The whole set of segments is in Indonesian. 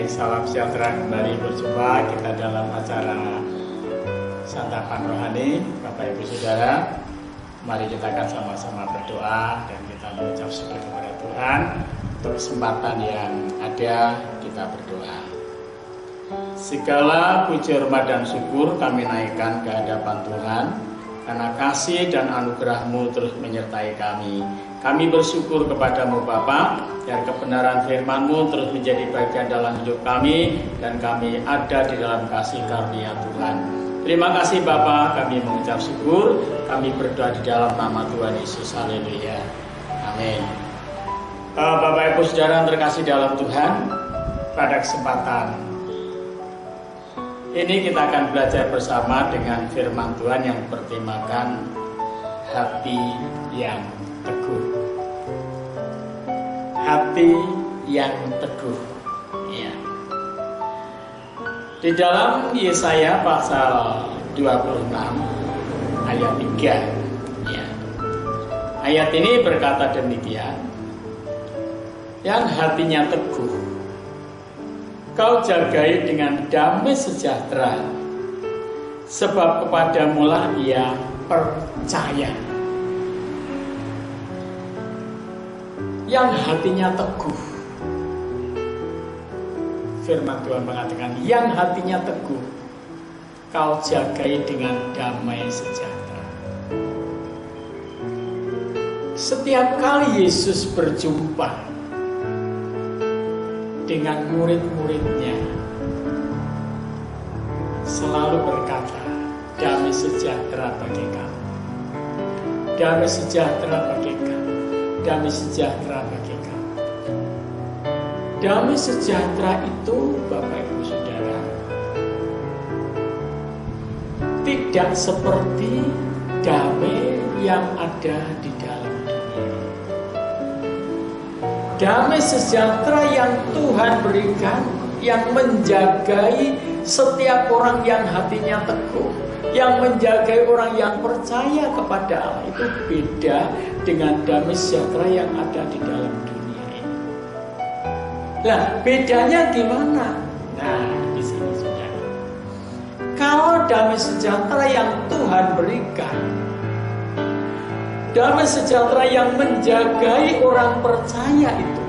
Baik, salam sejahtera, kembali berjumpa kita dalam acara Santapan Rohani. Bapak Ibu Saudara, mari kita akan sama-sama berdoa dan kita mengucap syukur kepada Tuhan untuk kesempatan yang ada. Kita berdoa. Segala puji hormat dan syukur kami naikkan ke hadapan Tuhan, karena kasih dan anugerah-Mu terus menyertai kami. Kami bersyukur kepadamu Bapa, dan kebenaran firman-Mu terus menjadi bagian dalam hidup kami, dan kami ada di dalam kasih karunia Tuhan. Terima kasih Bapa, kami mengucap syukur, kami berdoa di dalam nama Tuhan Yesus. Haleluya. Amin. Bapak Ibu Saudara yang terkasih dalam Tuhan, pada kesempatan ini kita akan belajar bersama dengan firman Tuhan yang bertemakan hati yang teguh. Hati yang teguh. Ya. Di dalam Yesaya pasal 26 ayat 3. Ya. Ayat ini berkata demikian. Yang hatinya teguh, kau jagai dengan damai sejahtera, sebab kepadamulah ia percaya. Yang hatinya teguh, firman Tuhan mengatakan, yang hatinya teguh, kau jagai dengan damai sejahtera. Setiap kali Yesus berjumpa dengan murid-muridnya, selalu berkata, damai sejahtera bagi kamu, damai sejahtera bagi kamu, damai sejahtera bagi kamu. Damai sejahtera itu, Bapak Ibu Saudara, tidak seperti damai yang ada di dalam dunia. Damai sejahtera yang Tuhan berikan, yang menjagai setiap orang yang hatinya teguh, yang menjagai orang yang percaya kepada Allah, itu beda dengan damai sejahtera yang ada di dalam dunia ini. Nah, bedanya gimana? Nah, di sini Saudara. Kalau damai sejahtera yang Tuhan berikan, damai sejahtera yang menjagai orang percaya itu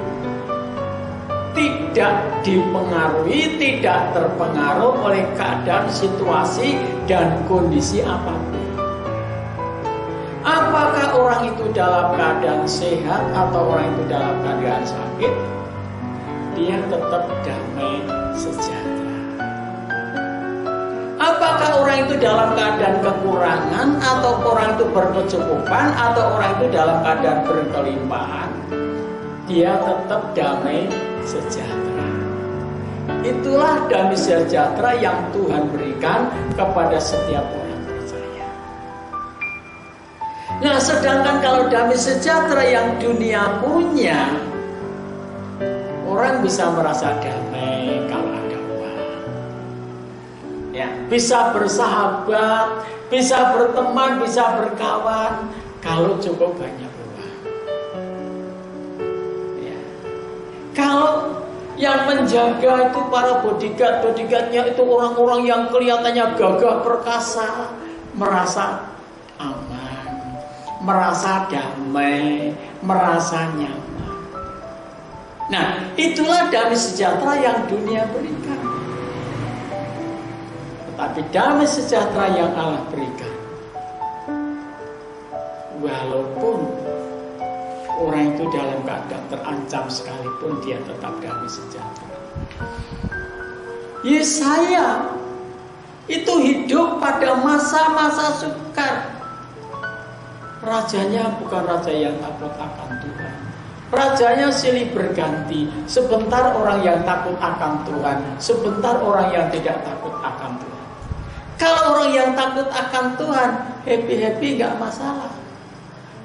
tidak dipengaruhi, tidak terpengaruh oleh keadaan, situasi, dan kondisi apapun. Apakah orang itu dalam keadaan sehat atau orang itu dalam keadaan sakit, dia tetap damai sejahtera. Apakah orang itu dalam keadaan kekurangan, atau orang itu berkecukupan, atau orang itu dalam keadaan berkelimpahan, dia tetap damai sejahtera. Itulah damai sejahtera yang Tuhan berikan kepada setiap orang percaya. Nah, sedangkan kalau damai sejahtera yang dunia punya, orang bisa merasa damai kalau ada uang. Ya, bisa bersahabat, bisa berteman, bisa berkawan kalau cukup banyak uang. Ya. Kalau yang menjaga itu para bodyguard-bodyguardnya itu orang-orang yang kelihatannya gagah perkasa, merasa aman, merasa damai, merasa nyaman. Nah, itulah damai sejahtera yang dunia berikan. Tetapi damai sejahtera yang Allah berikan, walaupun orang itu dalam keadaan terancam sekalipun, dia tetap damai sejahtera. Yesaya itu hidup pada masa-masa sukar. Rajanya bukan raja yang takut akan Tuhan. Rajanya silih berganti. Sebentar orang yang takut akan Tuhan, sebentar orang yang tidak takut akan Tuhan. Kalau orang yang takut akan Tuhan, happy-happy gak masalah.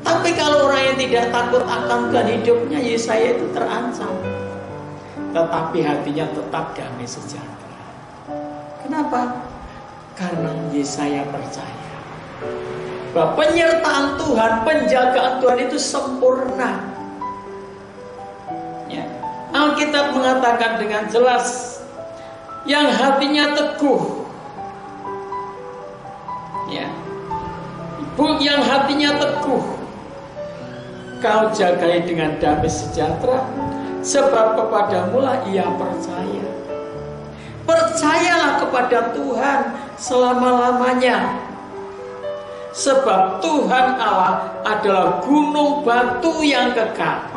Tapi kalau orang yang tidak takut akan Tuhan, hidupnya Yesaya itu terancam. Tetapi hatinya tetap damai sejahtera. Kenapa? Karena Yesaya percaya bahwa penyertaan Tuhan, penjagaan Tuhan itu sempurna. Ya. Alkitab mengatakan dengan jelas yang hatinya teguh. Ya, ibu yang hatinya teguh, kau jagai dengan damai sejahtera, sebab kepadamulah ia percaya. Percayalah kepada Tuhan selama-lamanya, sebab Tuhan Allah adalah gunung batu yang kekal.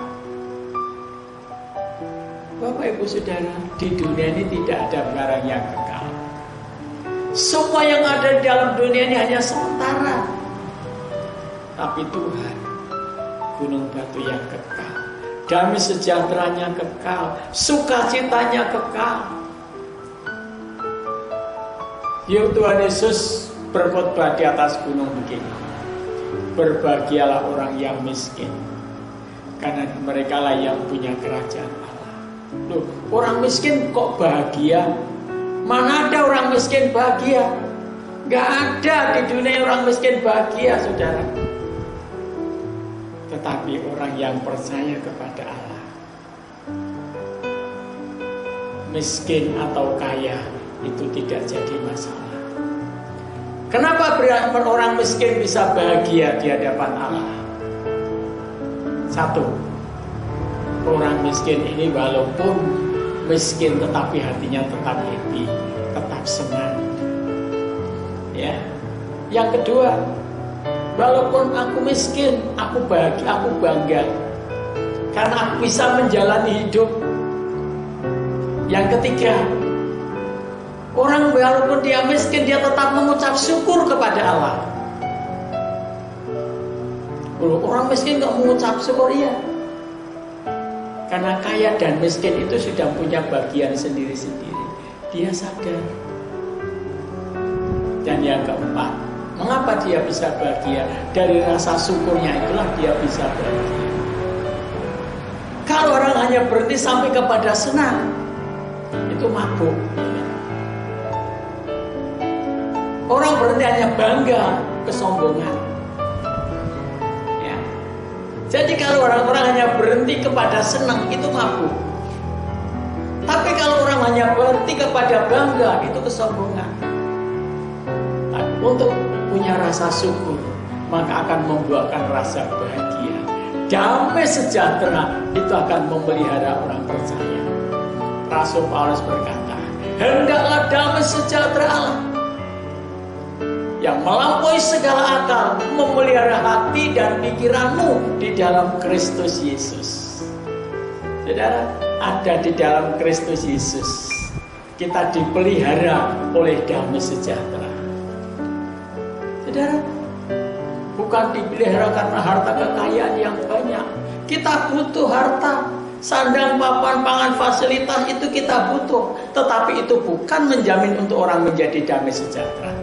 Bapak Ibu Saudara, di dunia ini tidak ada barang yang kekal. Semua yang ada di dalam dunia ini hanya sementara. Tapi Tuhan, gunung batu yang kekal, damai sejahteranya kekal, sukacitanya kekal. Yuk Tuhan Yesus berkhotbah di atas gunung begini: berbahagialah orang yang miskin, karena mereka lah yang punya kerajaan Allah. Loh, orang miskin kok bahagia? Mana ada orang miskin bahagia? Gak ada di dunia orang miskin bahagia, saudara. Tetapi orang yang percaya kepada Allah, miskin atau kaya itu tidak jadi masalah. Kenapa orang miskin bisa bahagia di hadapan Allah? Satu, orang miskin ini walaupun miskin tetapi hatinya tetap happy, tetap senang. Ya. Yang kedua, walaupun aku miskin, aku bahagia, aku bangga karena aku bisa menjalani hidup. Yang ketiga, orang walaupun dia miskin, dia tetap mengucap syukur kepada Allah. Orang miskin gak mengucap syukur, ya. Karena kaya dan miskin itu sudah punya bagian sendiri-sendiri. Dia sadar. Dan yang keempat, mengapa dia bisa bahagia? Dari rasa syukurnya itulah dia bisa bahagia. Kalau orang hanya berhenti sampai kepada senang, itu mabuk. Orang berhenti hanya bangga, kesombongan. Ya. Jadi kalau orang-orang hanya berhenti kepada senang, itu mabuk. Tapi kalau orang hanya berhenti kepada bangga, itu kesombongan. Nah, untuk punya rasa syukur, maka akan membuahkan rasa bahagia. Damai sejahtera itu akan memelihara orang percaya. Rasul Paulus berkata, hendaklah damai sejahtera Allah yang melampaui segala akal memelihara hati dan pikiranmu di dalam Kristus Yesus. Saudara, ada di dalam Kristus Yesus, kita dipelihara oleh damai sejahtera. Saudara, bukan dipelihara karena harta kekayaan yang banyak. Kita butuh harta, sandang, papan, pangan, fasilitas itu kita butuh. Tetapi itu bukan menjamin untuk orang menjadi damai sejahtera.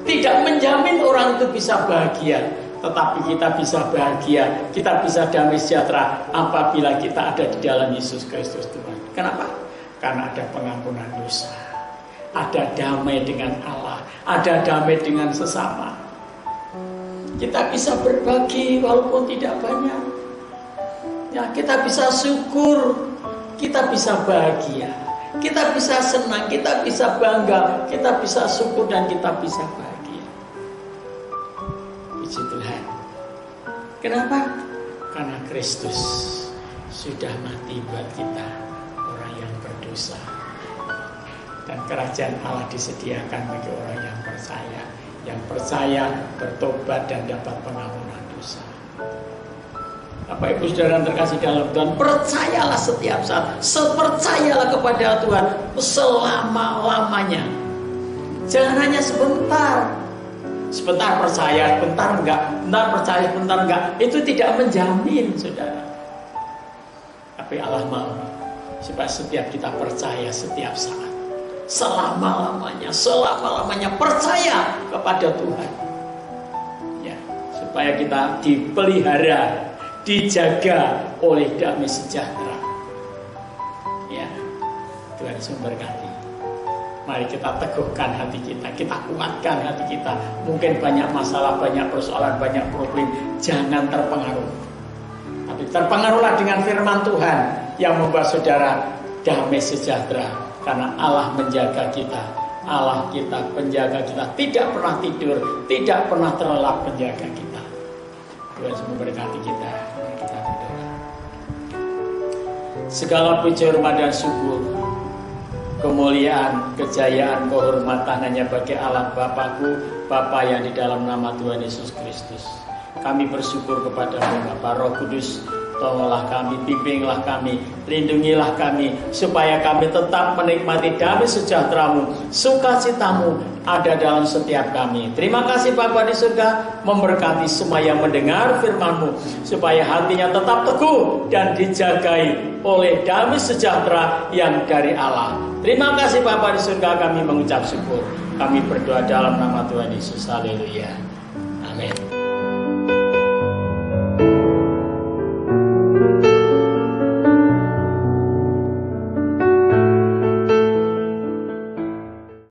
Tidak menjamin orang itu bisa bahagia. Tetapi kita bisa bahagia, kita bisa damai sejahtera apabila kita ada di dalam Yesus Kristus Tuhan. Kenapa? Karena ada pengampunan dosa, ada damai dengan Allah, ada damai dengan sesama. Kita bisa berbagi walaupun tidak banyak. Ya, kita bisa syukur, kita bisa bahagia, kita bisa senang, kita bisa bangga, kita bisa syukur dan kita bisa bahagia. Puji Tuhan. Kenapa? Karena Kristus sudah mati buat kita, orang yang berdosa. Dan kerajaan Allah disediakan bagi orang yang percaya. Yang percaya, bertobat dan dapat pengampunan dosa. Bapak Ibu Saudara yang terkasih dalam Tuhan, percayalah setiap saat, percayalah kepada Tuhan selama-lamanya. Jangan hanya sebentar. Sebentar percaya, sebentar enggak, sebentar percaya, sebentar enggak. Itu tidak menjamin, saudara. Tapi Allah mau supaya setiap kita percaya setiap saat, selama-lamanya percaya kepada Tuhan. Ya, supaya kita dipelihara, dijaga oleh damai sejahtera. Ya, Tuhan Yesus memberkati. Mari kita teguhkan hati kita, kita kuatkan hati kita. Mungkin banyak masalah, banyak persoalan, banyak problem. Jangan terpengaruh. Tapi terpengaruhlah dengan firman Tuhan yang membuat saudara damai sejahtera, Karena Allah menjaga kita. Allah kita, penjaga kita, tidak pernah tidur, tidak pernah terlelap menjaga kita. Tuhan memberkati kita. Kita berdoa. Segala puji, hormat dan syukur, kemuliaan, kejayaan, kehormatan hanya bagi Allah Bapakku, Bapa yang di dalam nama Tuhan Yesus Kristus. Kami bersyukur kepada-Mu Bapa Roh Kudus. Tolonglah kami, bimbinglah kami, lindungilah kami, supaya kami tetap menikmati damai sejahtera-Mu, sukacita-Mu ada dalam setiap kami. Terima kasih Bapa di surga, memberkati semua yang mendengar firman-Mu, supaya hatinya tetap teguh dan dijagai oleh damai sejahtera yang dari Allah. Terima kasih Bapa di surga, kami mengucap syukur. Kami berdoa dalam nama Tuhan Yesus. Haleluya. Amin.